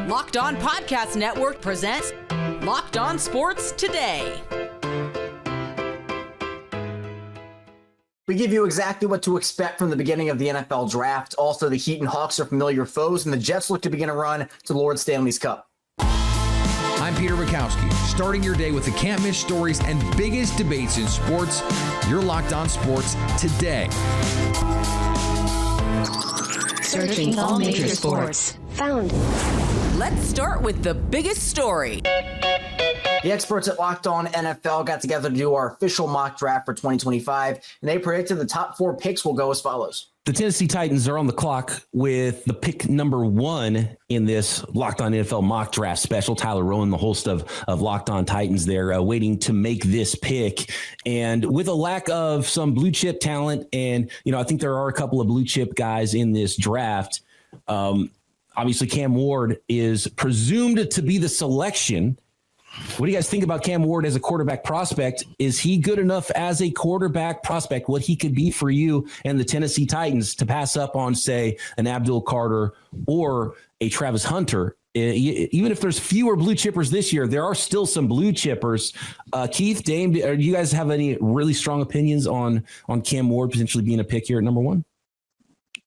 Locked On Podcast Network presents Locked On Sports Today. We give you exactly what to expect from the beginning of the NFL draft. Also, the Heat and Hawks are familiar foes, and the Jets look to begin a run to Lord Stanley's Cup. I'm Peter Bukowski, starting your day with the can't-miss stories and biggest debates in sports. You're Locked On Sports Today. Searching all major sports. Found. Let's start with the biggest story. The experts at Locked On NFL got together to do our official mock draft for 2025, and they predicted the top 4 picks will go as follows. The Tennessee Titans are on the clock with the pick number 1 in this Locked On NFL mock draft special. Tyler Rowan, the host of Locked On Titans there, waiting to make this pick. And with a lack of some blue chip talent, and, I think there are a couple of blue chip guys in this draft. Obviously, Cam Ward is presumed to be the selection. What do you guys think about Cam Ward as a quarterback prospect? Is he good enough as a quarterback prospect, what he could be for you and the Tennessee Titans, to pass up on, say, an Abdul Carter or a Travis Hunter? Even if there's fewer blue chippers this year, there are still some blue chippers. Keith, Dame, do you guys have any really strong opinions on Cam Ward potentially being a pick here at number 1?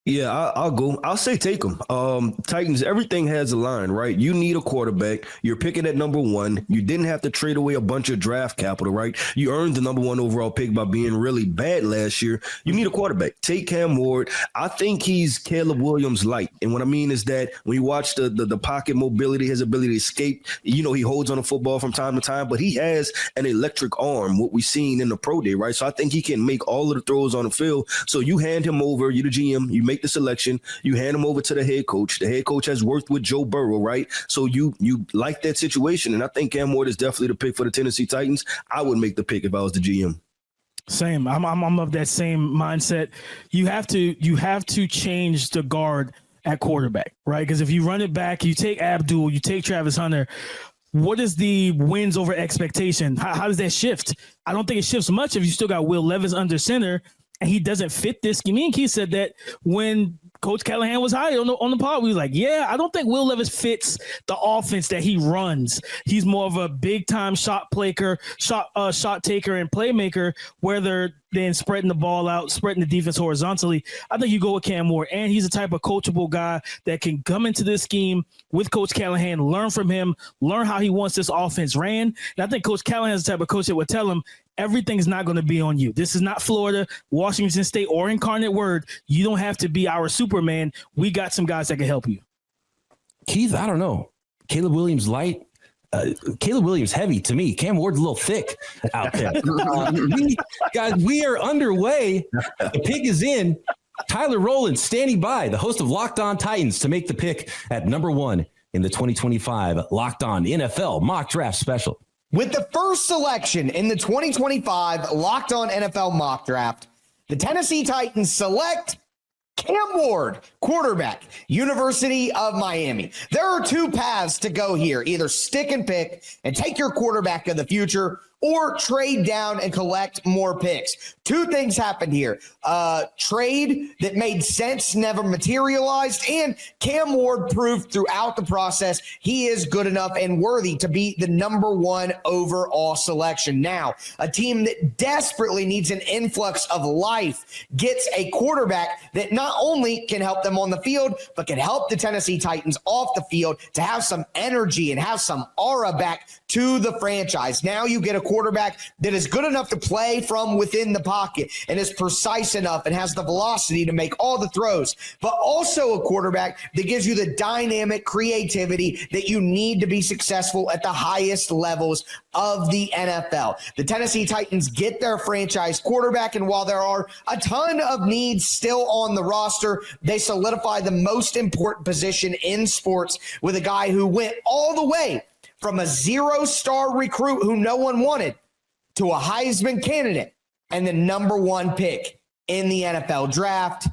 Yeah, I'll go. I'll say take them. Titans, everything has a line, right? You need a quarterback. You're picking at number 1. You didn't have to trade away a bunch of draft capital, right? You earned the number 1 overall pick by being really bad last year. You need a quarterback. Take Cam Ward. I think he's Caleb Williams light. And what I mean is that when you watch the pocket mobility, his ability to escape, he holds on the football from time to time, but he has an electric arm, what we've seen in the pro day, right? So I think he can make all of the throws on the field. So you hand him over, you're the GM, you make the selection, you hand him over to the head coach. The head coach has worked with Joe Burrow, right? So you like that situation, and I think Cam Ward is definitely the pick for the Tennessee Titans. I would make the pick if I was the GM. Same. I'm of that same mindset. You have to change the guard at quarterback, right? Because if you run it back, you take Abdul, you take Travis Hunter. What is the wins over expectation? How does that shift? I don't think it shifts much if you still got Will Levis under center and he doesn't fit this scheme. Me and Keith said that when Coach Callahan was hired on the pod, we was like, yeah, I don't think Will Levis fits the offense that he runs. He's more of a big-time shot taker, and playmaker, where they're spreading the ball out, spreading the defense horizontally. I think you go with Cam Ward, and he's a type of coachable guy that can come into this scheme with Coach Callahan, learn from him, learn how he wants this offense ran. And I think Coach Callahan is the type of coach that would tell him, everything's not going to be on you. This is not Florida, Washington State, or Incarnate Word. You don't have to be our Superman. We got some guys that can help you. Keith, I don't know. Caleb Williams light. Caleb Williams heavy to me. Cam Ward's a little thick out there. We are underway. The pick is in. Tyler Rowland standing by, the host of Locked On Titans, to make the pick at number 1 in the 2025 Locked On NFL Mock Draft Special. With the first selection in the 2025 Locked On NFL Mock Draft, the Tennessee Titans select Cam Ward, quarterback, University of Miami. There are 2 paths to go here. Either stick and pick and take your quarterback of the future, or trade down and collect more picks. 2 things happened here. Trade that made sense never materialized, and Cam Ward proved throughout the process he is good enough and worthy to be the number 1 overall selection. Now, a team that desperately needs an influx of life gets a quarterback that not only can help them on the field, but can help the Tennessee Titans off the field to have some energy and have some aura back to the franchise. Now you get a quarterback that is good enough to play from within the pocket and is precise enough and has the velocity to make all the throws, but also a quarterback that gives you the dynamic creativity that you need to be successful at the highest levels of the NFL. The Tennessee Titans get their franchise quarterback, and while there are a ton of needs still on the roster, they solidify the most important position in sports with a guy who went all the way from a 0-star recruit who no one wanted to a Heisman candidate and the number 1 pick in the NFL draft.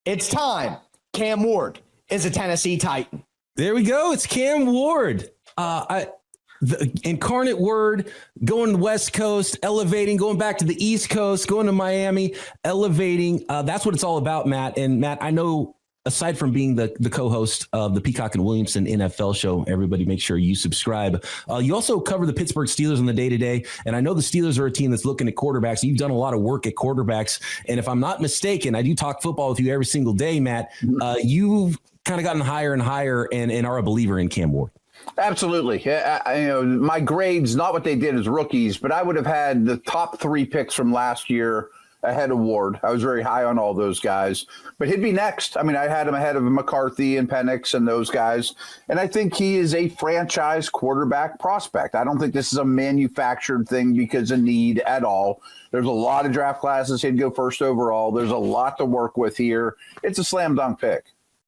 It's time. Cam Ward is a Tennessee Titan. There we go. It's Cam Ward. The Incarnate Word, going to the West Coast, elevating, going back to the East Coast, going to Miami, elevating. That's what it's all about, Matt. And Matt, I know aside from being the co-host of the Peacock and Williamson NFL show, everybody make sure you subscribe. You also cover the Pittsburgh Steelers on the day-to-day, and I know the Steelers are a team that's looking at quarterbacks. You've done a lot of work at quarterbacks, and if I'm not mistaken, I do talk football with you every single day, Matt. You've kind of gotten higher and higher and are a believer in Cam Ward. Absolutely. My grades, not what they did as rookies, but I would have had the top 3 picks from last year ahead of Ward. I was very high on all those guys, but he'd be next. I mean, I had him ahead of McCarthy and Penix and those guys. And I think he is a franchise quarterback prospect. I don't think this is a manufactured thing because of need at all. There's a lot of draft classes. He'd go first overall. There's a lot to work with here. It's a slam dunk pick.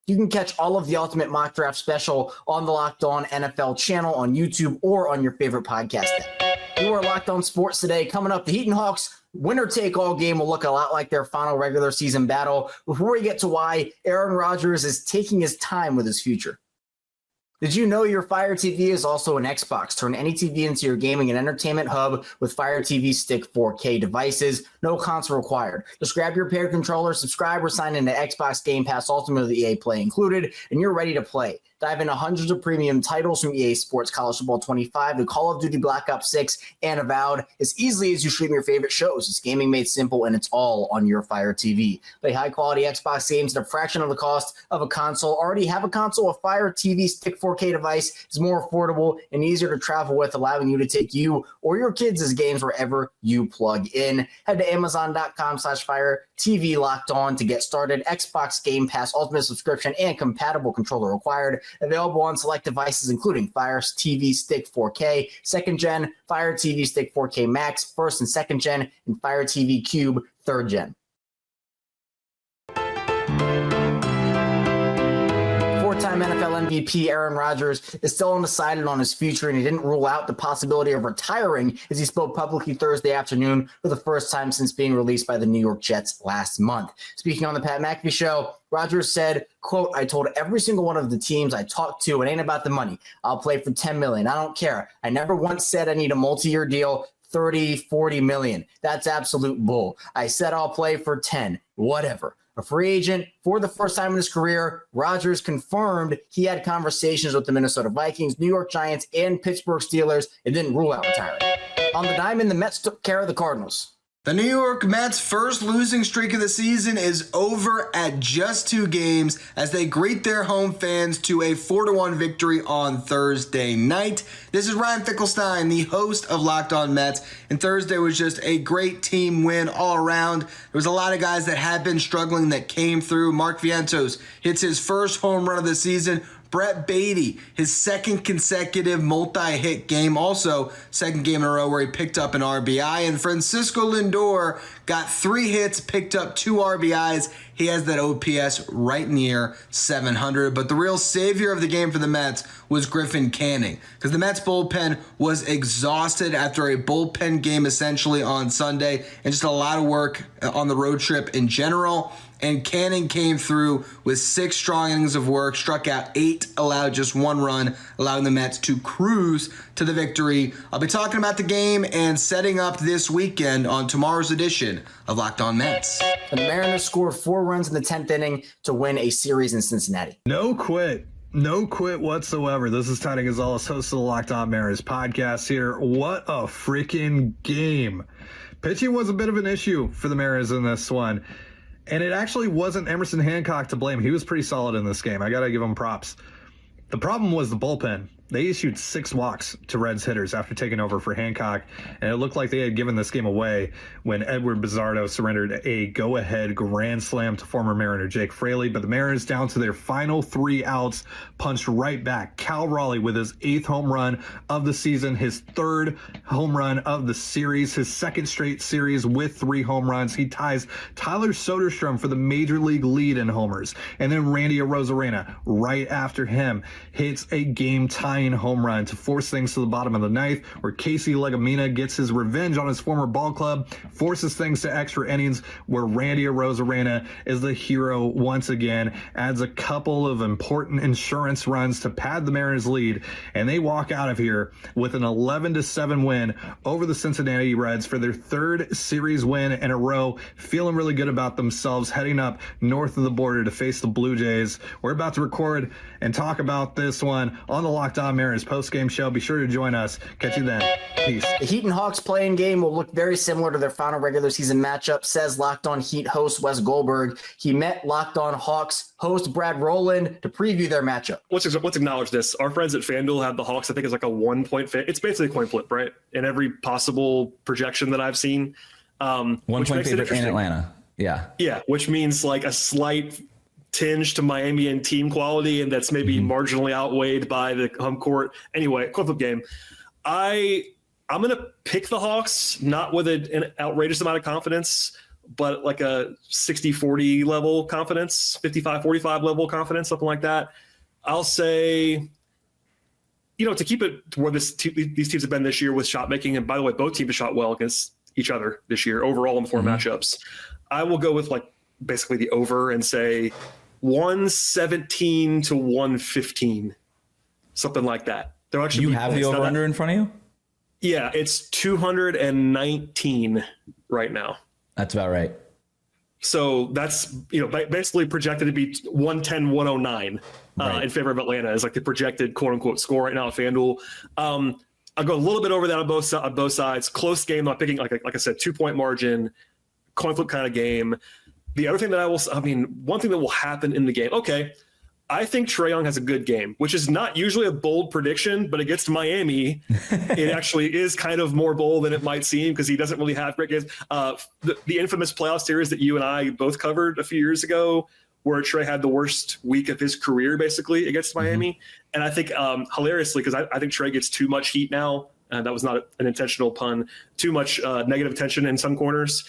You can catch all of the Ultimate Mock Draft Special on the Locked On NFL channel on YouTube or on your favorite podcast app. You are Locked On Sports Today. Coming up, the Heat and Hawks winner-take-all game will look a lot like their final regular season battle. Before we get to why Aaron Rodgers is taking his time with his future. Did you know your Fire TV is also an Xbox? Turn any TV into your gaming and entertainment hub with Fire TV Stick 4K devices. No console required. Just grab your paired controller, subscribe, or sign into Xbox Game Pass Ultimate with EA Play included, and you're ready to play. Dive into hundreds of premium titles from EA Sports College Football 25 to Call of Duty Black Ops 6 and Avowed as easily as you stream your favorite shows. It's gaming made simple, and it's all on your Fire TV. Play high-quality Xbox games at a fraction of the cost of a console. Already have a console? A Fire TV Stick 4K device is more affordable and easier to travel with, allowing you to take you or your kids' games wherever you plug in. Head to Amazon.com/Fire TV Locked On to get started. Xbox Game Pass Ultimate subscription and compatible controller required. Available on select devices, including Fire TV Stick 4K, 2nd Gen, Fire TV Stick 4K Max, 1st and 2nd Gen, and Fire TV Cube, 3rd Gen. Four-time NFL MVP Aaron Rodgers is still undecided on his future, and he didn't rule out the possibility of retiring as he spoke publicly Thursday afternoon for the first time since being released by the New York Jets last month. Speaking on the Pat McAfee Show, Rodgers said, quote, "I told every single one of the teams I talked to, it ain't about the money. I'll play for $10 million. I don't care. I never once said I need a multi-year deal, 30, 40 million. That's absolute bull. I said I'll play for 10, whatever." A free agent for the first time in his career, Rodgers confirmed he had conversations with the Minnesota Vikings, New York Giants, and Pittsburgh Steelers and didn't rule out retiring. On the diamond, the Mets took care of the Cardinals. The New York Mets' first losing streak of the season is over at just 2 games as they greet their home fans to a 4-1 victory on Thursday night. This is Ryan Finkelstein, the host of Locked On Mets, and Thursday was just a great team win all around. There was a lot of guys that had been struggling that came through. Mark Vientos hits his first home run of the season. Brett Beatty, his second consecutive multi-hit game, also second game in a row where he picked up an RBI. And Francisco Lindor got 3 hits, picked up 2 RBIs. He has that OPS right near 700. But the real savior of the game for the Mets was Griffin Canning, because the Mets bullpen was exhausted after a bullpen game essentially on Sunday and just a lot of work on the road trip in general. And Canning came through with 6 strong innings of work, struck out 8, allowed just 1 run, allowing the Mets to cruise to the victory. I'll be talking about the game and setting up this weekend on tomorrow's edition of Locked On Mets. The Mariners scored 4 runs in the 10th inning to win a series in Cincinnati. No quit whatsoever. This is Tony Gonzalez, host of the Locked On Mariners podcast here. What a freaking game. Pitching was a bit of an issue for the Mariners in this one. And it actually wasn't Emerson Hancock to blame. He was pretty solid in this game. I got to give him props. The problem was the bullpen. They issued 6 walks to Reds hitters after taking over for Hancock, and it looked like they had given this game away when Edward Bizardo surrendered a go-ahead grand slam to former Mariner Jake Fraley. But the Mariners, down to their final 3 outs, punched right back. Cal Raleigh with his 8th home run of the season, his 3rd home run of the series, his 2nd straight series with 3 home runs. He ties Tyler Soderstrom for the major league lead in homers. And then Randy Arozarena, right after him, hits a game-tying tying home run to force things to the bottom of the ninth, where Casey Legumina gets his revenge on his former ball club, forces things to extra innings, where Randy Arozarena is the hero once again, adds a couple of important insurance runs to pad the Mariners lead, and they walk out of here with an 11-7 win over the Cincinnati Reds for their third series win in a row, feeling really good about themselves, heading up north of the border to face the Blue Jays. We're about to record and talk about this one on the Locked On Mariners post-game show. Be sure to join us. Catch you then. Peace. The Heat and Hawks playing game will look very similar to their final regular season matchup, says Locked On Heat host Wes Goldberg. He met Locked On Hawks host Brad Rowland to preview their matchup. Let's acknowledge this. Our friends at FanDuel have the Hawks, I think, as like a 1 point fit. It's basically a coin flip, right? In every possible projection that I've seen. 1 point favorite in Atlanta. Yeah. Yeah, which means like a slight tinge to Miami and team quality, and that's maybe marginally outweighed by the home court. Anyway, coin flip game. I'm going to pick the Hawks, not with an outrageous amount of confidence, but like a 60-40 level confidence, 55-45 level confidence, something like that. I'll say, to keep it to where these teams have been this year with shot making, and by the way, both teams have shot well against each other this year overall in the 4 matchups. I will go with like basically the over and say 117 to 115, something like that. They'll actually you have the over under in front of you? Yeah, it's 219 right now. That's about right. So that's, basically projected to be 110, 109 in favor of Atlanta is like the projected quote unquote score right now at FanDuel. I'll go a little bit over that on both sides. Close game. I'm picking, like I said, 2-point margin, coin flip kind of game. The other thing one thing that will happen in the game. Okay. I think Trae Young has a good game, which is not usually a bold prediction, but against Miami, it actually is kind of more bold than it might seem because he doesn't really have great games. The infamous playoff series that you and I both covered a few years ago, where Trae had the worst week of his career, basically, against Miami. And I think, hilariously, because I think Trae gets too much heat now, and that was not an intentional pun, too much negative attention in some corners.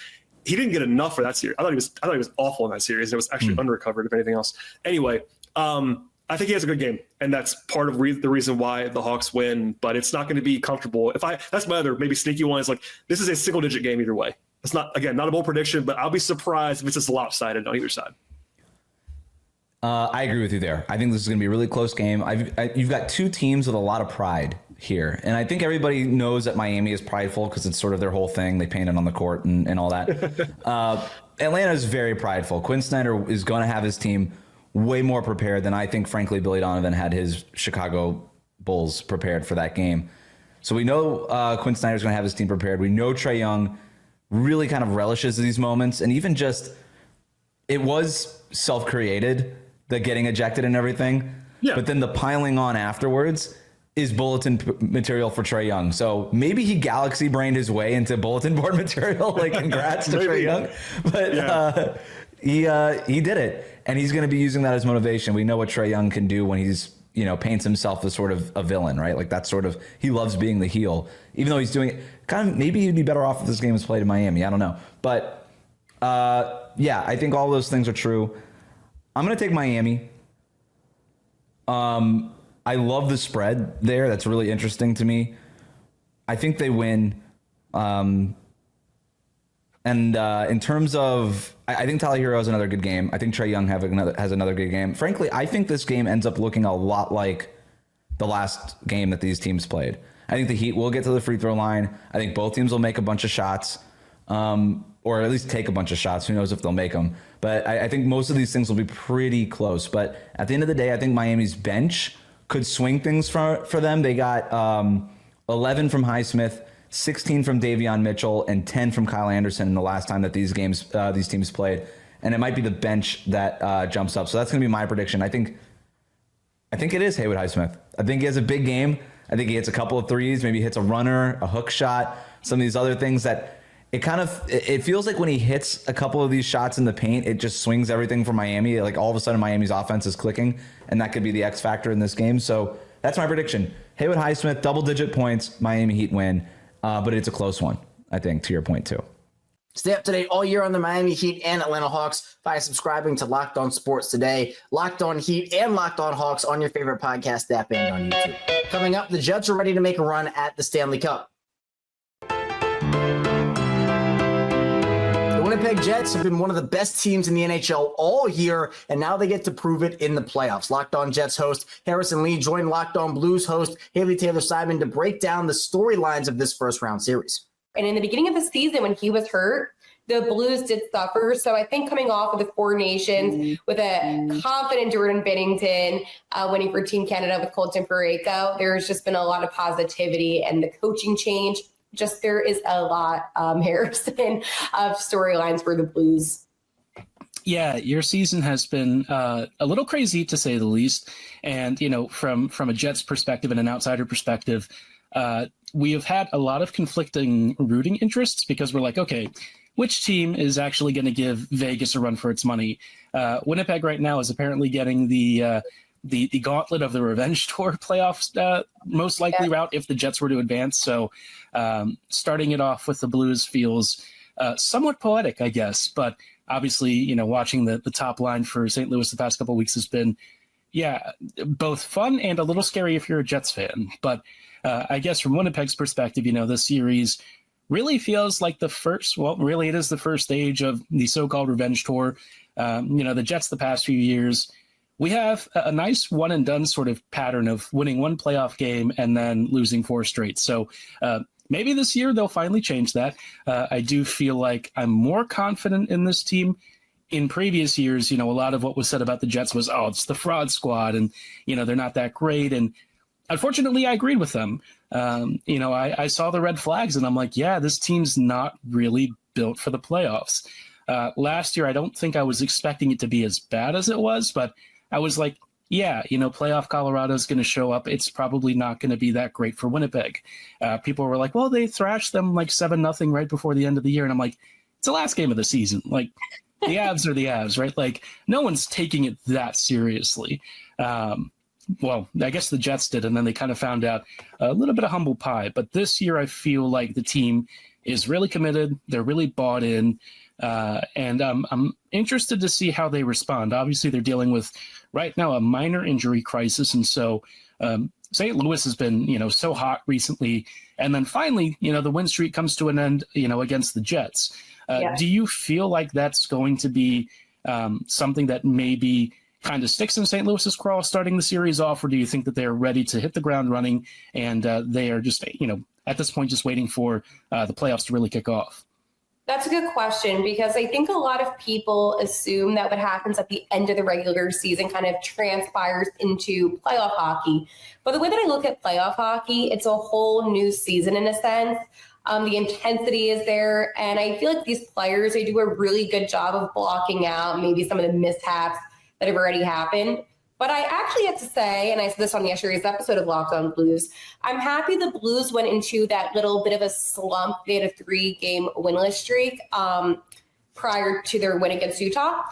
He didn't get enough for that series. I thought he was awful in that series. It was actually undercovered, if anything else. Anyway, I think he has a good game, and that's part of the reason why the Hawks win. But it's not going to be comfortable. That's my other maybe sneaky one. Is like this is a single-digit game either way. It's not a bold prediction, but I'll be surprised if it's just lopsided on either side. I agree with you there. I think this is going to be a really close game. You've got two teams with a lot of pride here, and I think everybody knows that Miami is prideful because it's sort of their whole thing. They paint it on the court and all that. Atlanta is very prideful. Quinn Snyder is going to have his team way more prepared than I think, frankly, Billy Donovan had his Chicago Bulls prepared for that game. So we know Quinn Snyder's going to have his team prepared. We know Trae Young really kind of relishes these moments, and even just it was self-created, the getting ejected and everything. Yeah. But then the piling on afterwards is bulletin material for Trae Young. So maybe he galaxy brained his way into bulletin board material. Like, congrats to Trae Young. But he did it, and he's going to be using that as motivation. We know what Trae Young can do when he's, paints himself as sort of a villain, right? Like that's sort of, he loves being the heel, even though he's doing it kind of, maybe he'd be better off if this game was played in Miami. I don't know. But I think all those things are true. I'm going to take Miami. I love the spread there. That's really interesting to me. I think they win. And in terms of, I think Tyler Hero has another good game. I think Trae Young has another good game. Frankly, I think this game ends up looking a lot like the last game that these teams played. I think the Heat will get to the free throw line. I think both teams will make a bunch of shots, or at least take a bunch of shots. Who knows if they'll make them. But I think most of these things will be pretty close. But at the end of the day, I think Miami's bench could swing things for them. They got 11 from Highsmith, 16 from Davion Mitchell, and 10 from Kyle Anderson in the last time that these teams played. And it might be the bench that jumps up. So that's going to be my prediction. I think it is Haywood Highsmith. I think he has a big game. I think he hits a couple of threes, maybe hits a runner, a hook shot, some of these other things that it feels like when he hits a couple of these shots in the paint, it just swings everything for Miami. Like all of a sudden Miami's offense is clicking, and that could be the X factor in this game. So that's my prediction. Haywood Highsmith, double-digit points, Miami Heat win. But it's a close one, I think, to your point, too. Stay up to date all year on the Miami Heat and Atlanta Hawks by subscribing to Locked On Sports Today, Locked On Heat, and Locked On Hawks on your favorite podcast app and on YouTube. Coming up, the Jets are ready to make a run at the Stanley Cup. The Winnipeg Jets have been one of the best teams in the NHL all year, and now they get to prove it in the playoffs. Locked On Jets host Harrison Lee joined Locked On Blues host Haley Taylor-Simon to break down the storylines of this first-round series. And in the beginning of the season, when he was hurt, the Blues did suffer. So I think coming off of the Four Nations with a confident Jordan Binnington winning for Team Canada with Colton Parayko, there's just been a lot of positivity, and the coaching change, just there is a lot, Harrison, of storylines for the Blues. Yeah, your season has been a little crazy, to say the least. And, you know, from a Jets perspective and an outsider perspective, we have had a lot of conflicting rooting interests, because we're like, okay, which team is actually going to give Vegas a run for its money? Winnipeg right now is apparently getting the gauntlet of the Revenge Tour playoffs most likely route if the Jets were to advance. So starting it off with the Blues feels somewhat poetic, I guess. But obviously, you know, watching the top line for St. Louis the past couple of weeks has been, both fun and a little scary if you're a Jets fan. But I guess from Winnipeg's perspective, you know, the series really feels like really it is the first stage of the so-called Revenge Tour. You know, the Jets the past few years, we have a nice one and done sort of pattern of winning one playoff game and then losing 4 straight. So maybe this year they'll finally change that. I do feel like I'm more confident in this team. In previous years, you know, a lot of what was said about the Jets was, oh, it's the fraud squad and, you know, they're not that great. And unfortunately, I agreed with them. You know, I saw the red flags and I'm like, yeah, this team's not really built for the playoffs. Last year, I don't think I was expecting it to be as bad as it was, but I was like, yeah, you know, playoff Colorado is going to show up. It's probably not going to be that great for Winnipeg. People were like, well, they thrashed them like 7-0 right before the end of the year. And I'm like, it's the last game of the season. Like, the Avs are the Avs, right? Like, no one's taking it that seriously. Well, I guess the Jets did, and then they kind of found out a little bit of humble pie. But this year, I feel like the team is really committed. They're really bought in. And I'm interested to see how they respond. Obviously, they're dealing with right now a minor injury crisis. And so St. Louis has been, you know, so hot recently. And then finally, you know, the win streak comes to an end, you know, against the Jets. Do you feel like that's going to be something that maybe kind of sticks in St. Louis's craw starting the series off, or do you think that they're ready to hit the ground running and they are just, you know, at this point just waiting for the playoffs to really kick off? That's a good question, because I think a lot of people assume that what happens at the end of the regular season kind of transpires into playoff hockey. But the way that I look at playoff hockey, it's a whole new season in a sense. The intensity is there. And I feel like these players, they do a really good job of blocking out maybe some of the mishaps that have already happened. But I actually have to say, and I said this on yesterday's episode of Locked On Blues, I'm happy the Blues went into that little bit of a slump. They had a 3-game winless streak prior to their win against Utah.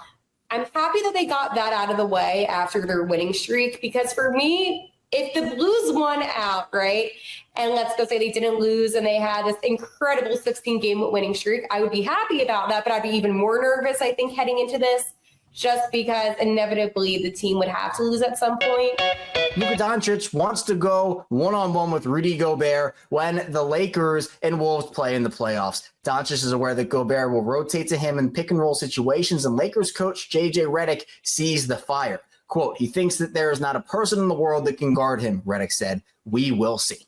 I'm happy that they got that out of the way after their winning streak, because for me, if the Blues won out, right, and let's go say they didn't lose and they had this incredible 16-game winning streak, I would be happy about that, but I'd be even more nervous, I think, heading into this, just because inevitably the team would have to lose at some point. Luka Doncic wants to go one-on-one with Rudy Gobert when the Lakers and Wolves play in the playoffs. Doncic is aware that Gobert will rotate to him in pick-and-roll situations, and Lakers coach J.J. Redick sees the fire. Quote, he thinks that there is not a person in the world that can guard him, Redick said. We will see.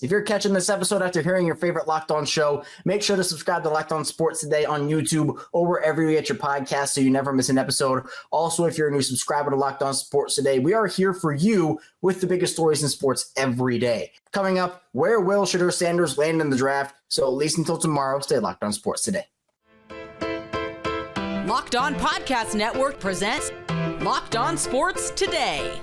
If you're catching this episode after hearing your favorite Locked On show, make sure to subscribe to Locked On Sports Today on YouTube or wherever you get your podcast so you never miss an episode. Also, if you're a new subscriber to Locked On Sports Today, we are here for you with the biggest stories in sports every day. Coming up, where will Shedeur Sanders land in the draft? So at least until tomorrow, stay Locked On Sports Today. Locked On Podcast Network presents Locked On Sports Today.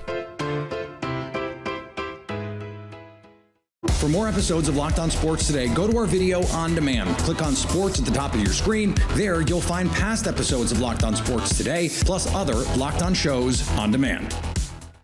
For more episodes of Locked On Sports Today, go to our video on demand. Click on Sports at the top of your screen. There, you'll find past episodes of Locked On Sports Today, plus other Locked On shows on demand.